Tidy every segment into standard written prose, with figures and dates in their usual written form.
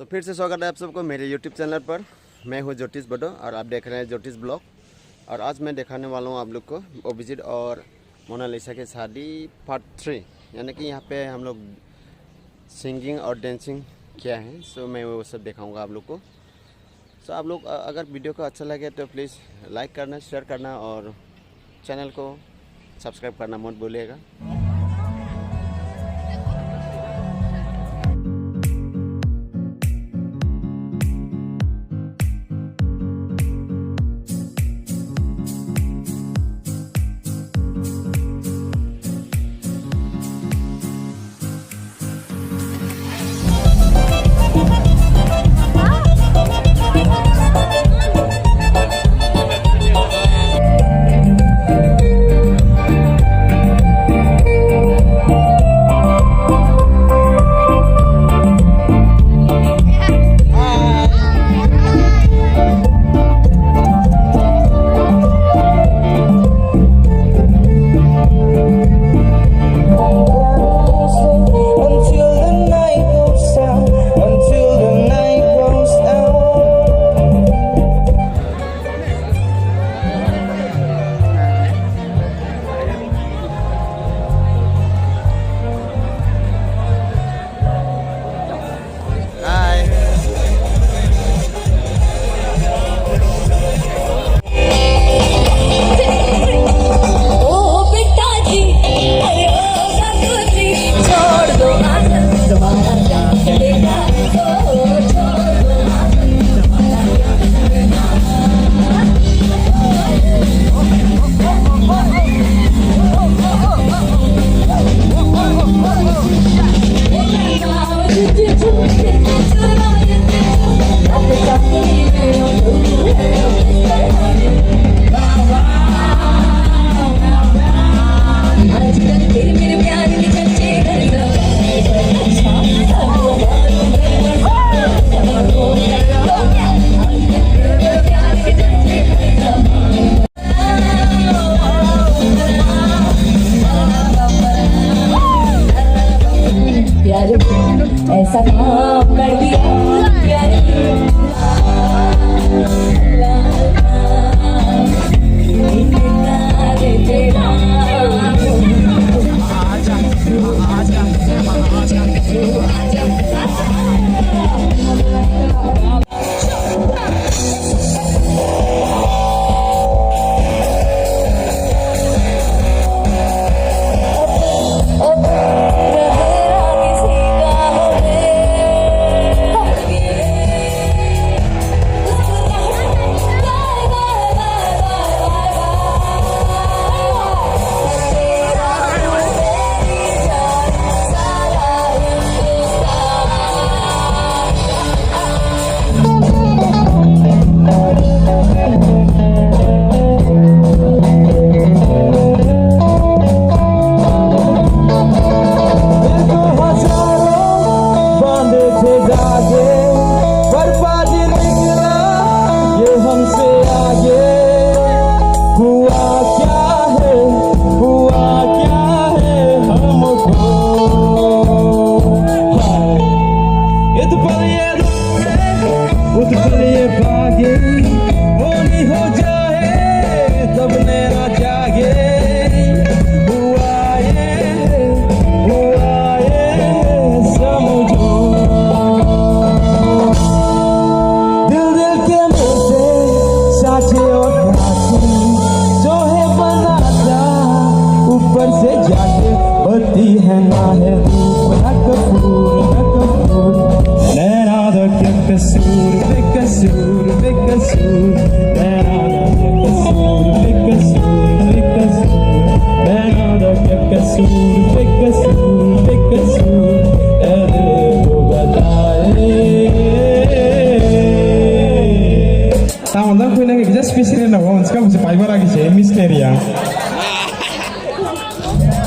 फिर से स्वागत है आप सबको मेरे YouTube चैनल पर। मैं हूँ ज्योतिष बडो और आप देख रहे हैं ज्योतिष ब्लॉग। और आज मैं दिखाने वाला हूँ आप लोग को अभिजीत और मोनालिसा की शादी पार्ट 3, यानी कि यहाँ पे हम लोग सिंगिंग और डांसिंग किया है। मैं वो सब दिखाऊंगा आप लोग को। आप लोग अगर वीडियो को अच्छा लगे तो प्लीज़ लाइक करना, शेयर करना और चैनल को सब्सक्राइब करना मत भूलिएगा। ऐसा काम कर दिया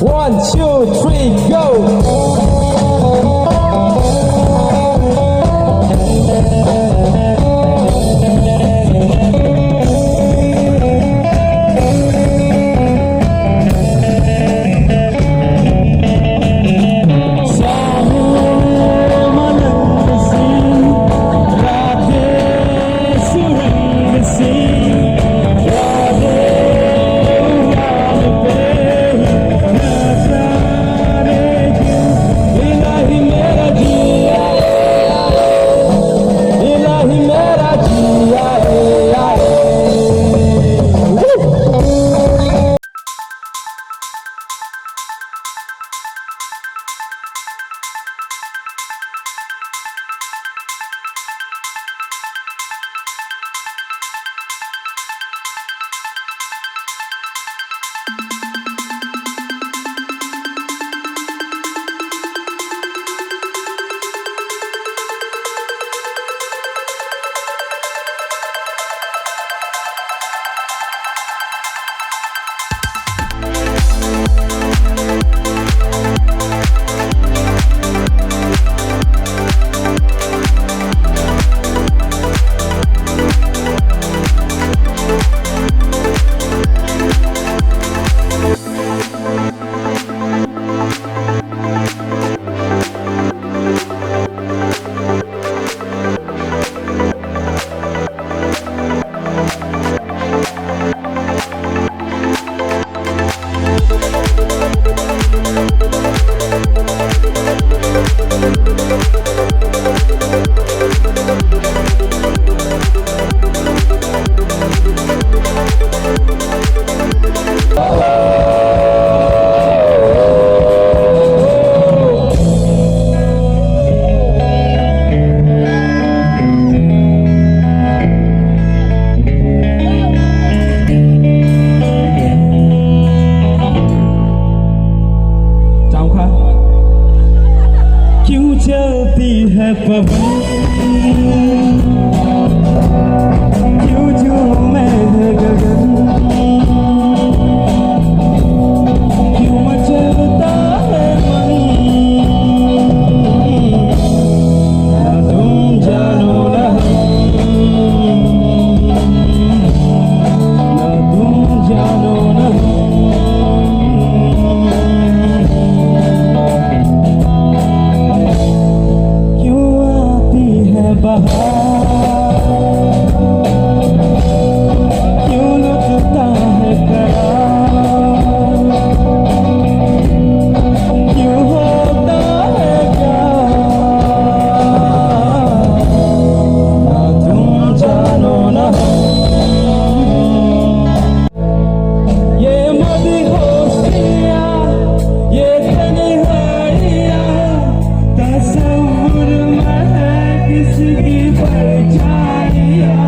One, two, three, go! क्यों झूमे है गगन, क्यों मचलता है मन, ना तुम जानो ना तुम जानो ना। क्यों आती है बहार, क्यों लुटता है करार, क्यों होता है प्यार, ना तुम जानो ना। ये मदहोशियाँ, ये तन्हाइयाँ, तसव्वुर में है किसकी परछाइयाँ।